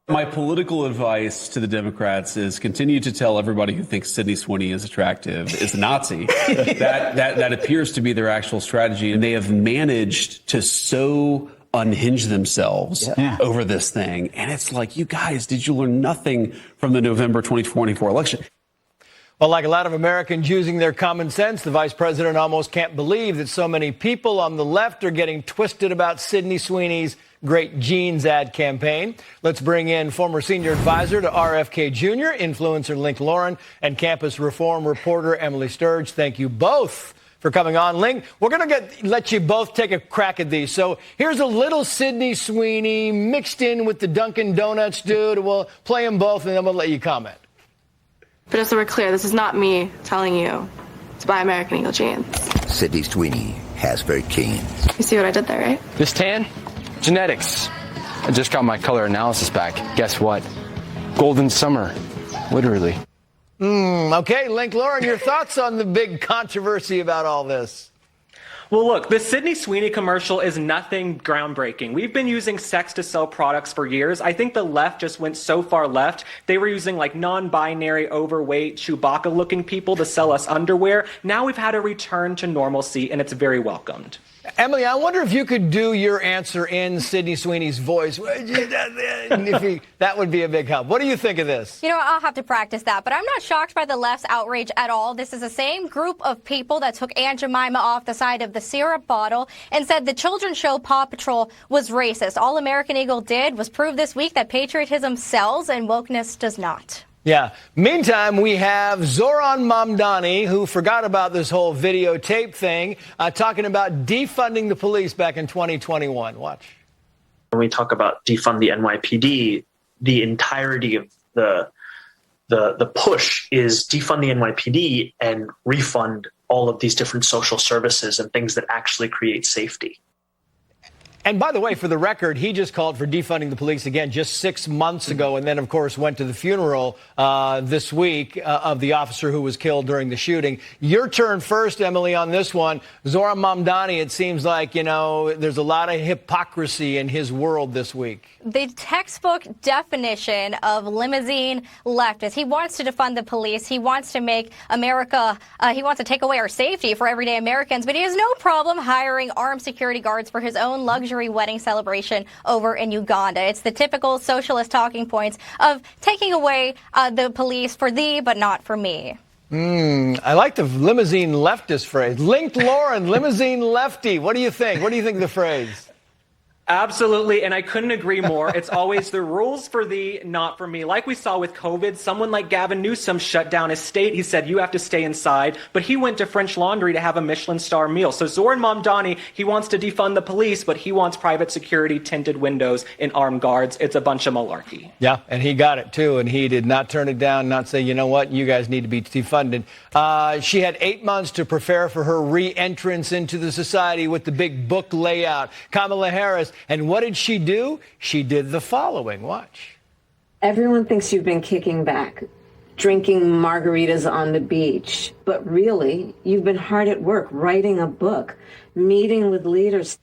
My political advice to the Democrats is continue to tell everybody who thinks Sydney Sweeney is attractive is a Nazi. that appears to be their actual strategy. And they have managed to so unhinge themselves over this thing. And it's like, you guys, did you learn nothing from the November 2024 election? Well, like a lot of Americans using their common sense, the vice president almost can't believe that so many people on the left are getting twisted about Sydney Sweeney's great jeans ad campaign. Let's bring in former senior advisor to RFK Jr., influencer Link Lauren, and campus reform reporter Emily Sturge. Thank you both for coming on. Link, we're going to let you both take a crack at these. So here's a little Sydney Sweeney mixed in with the Dunkin' Donuts dude. We'll play them both, and then we'll let you comment. But just so we're clear, this is not me telling you to buy American Eagle jeans. Sydney Sweeney has great jeans. You see what I did there, right? This tan? Genetics. I just got my color analysis back. Guess what? Golden summer. Literally. Okay, Link Lauren, your thoughts on the big controversy about all this? Well, look, the Sydney Sweeney commercial is nothing groundbreaking. We've been using sex to sell products for years. I think the left just went so far left. They were using like non-binary, overweight, Chewbacca-looking people to sell us underwear. Now we've had a return to normalcy, and it's very welcomed. Emily, I wonder if you could do your answer in Sydney Sweeney's voice. That would be a big help. What do you think of this? You know, I'll have to practice that, but I'm not shocked by the left's outrage at all. This is the same group of people that took Aunt Jemima off the side of the syrup bottle and said the children's show Paw Patrol was racist. All American Eagle did was prove this week that patriotism sells and wokeness does not. Yeah. Meantime, we have Zoran Mamdani, who forgot about this whole videotape thing, talking about defunding the police back in 2021. Watch. When we talk about defund the NYPD, the entirety of the push is defund the NYPD and refund all of these different social services and things that actually create safety. And by the way, for the record, he just called for defunding the police again just 6 months ago, and then, of course, went to the funeral this week of the officer who was killed during the shooting. Your turn first, Emily, on this one. Zoran Mamdani, it seems like, you know, there's a lot of hypocrisy in his world this week. The textbook definition of limousine leftist. He wants to defund the police. He wants to make America, he wants to take away our safety for everyday Americans, but he has no problem hiring armed security guards for his own luxury wedding celebration over in Uganda. It's the typical socialist talking points of taking away the police for thee, but not for me. I like the limousine leftist phrase. Linked Lauren, limousine lefty. What do you think? What do you think of the phrase? Absolutely, and I couldn't agree more. It's always the rules for thee, not for me. Like we saw with COVID, someone like Gavin Newsom shut down his state. He said, you have to stay inside, but he went to French Laundry to have a Michelin star meal. So Zoran Mamdani, he wants to defund the police, but he wants private security, tinted windows, and armed guards. It's a bunch of malarkey. Yeah, and he got it, too, and he did not turn it down, not say, you know what, you guys need to be defunded. She had 8 months to prepare for her re-entrance into the society with the big book layout. Kamala Harris. And what did she do? She did the following. Watch. Everyone thinks you've been kicking back, drinking margaritas on the beach. But really, you've been hard at work, writing a book, meeting with leaders.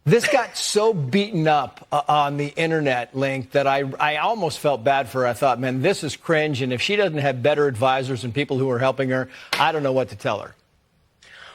This got so beaten up on the internet, Link, that I almost felt bad for her. I thought, man, this is cringe. And if she doesn't have better advisors and people who are helping her, I don't know what to tell her.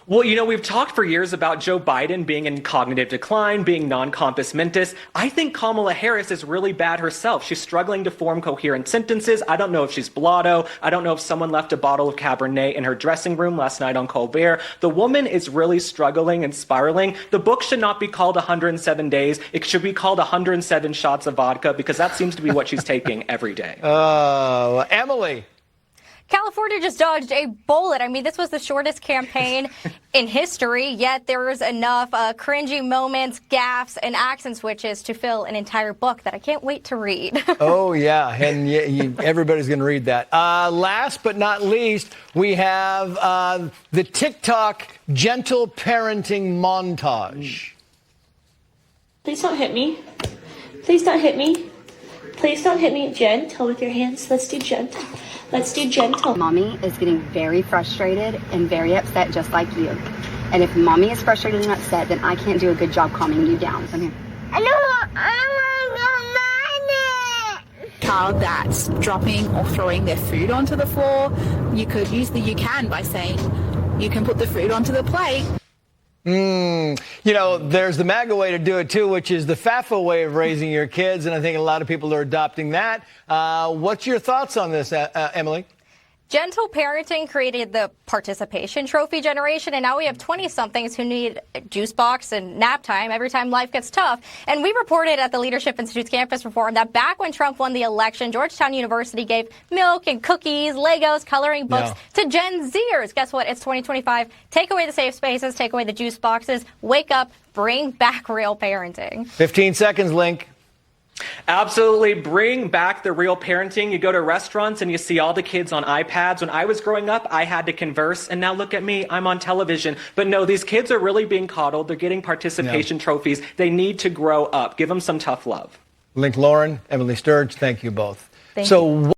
Well, you know, we've talked for years about Joe Biden being in cognitive decline, being non-compos mentis. I think Kamala Harris is really bad herself. She's struggling to form coherent sentences. I don't know if she's blotto. I don't know if someone left a bottle of Cabernet in her dressing room last night on Colbert. The woman is really struggling and spiraling. The book should not be called 107 Days. It should be called 107 Shots of Vodka, because that seems to be what she's taking every day. Oh, Emily. California just dodged a bullet. I mean, this was the shortest campaign in history, yet there was enough cringy moments, gaffes, and accent switches to fill an entire book that I can't wait to read. Oh, yeah, and everybody's going to read that. Last but not least, we have the TikTok gentle parenting montage. Please don't hit me. Please don't hit me. Please don't hit me. Gentle with your hands. Let's do gentle. Let's do gentle. Mommy is getting very frustrated and very upset, just like you. And if mommy is frustrated and upset, then I can't do a good job calming you down. Come here. child that's dropping or throwing their food onto the floor, you could use the "you can" by saying, "You can put the food onto the plate." You know, there's the MAGA way to do it, too, which is the FAFA way of raising your kids, and I think a lot of people are adopting that. What's your thoughts on this, Emily? Gentle parenting created the participation trophy generation, and now we have 20-somethings who need a juice box and nap time every time life gets tough. And we reported at the Leadership Institute's Campus Reform that back when Trump won the election, Georgetown University gave milk and cookies, Legos, coloring books to Gen Zers. Guess what? It's 2025. Take away the safe spaces, take away the juice boxes, wake up, bring back real parenting. 15 seconds, Link. Absolutely. Bring back the real parenting. You go to restaurants and you see all the kids on iPads. When I was growing up, I had to converse. And now look at me. I'm on television. But no, these kids are really being coddled. They're getting participation trophies. They need to grow up. Give them some tough love. Link Lauren, Emily Sturge, thank you both. Thank you.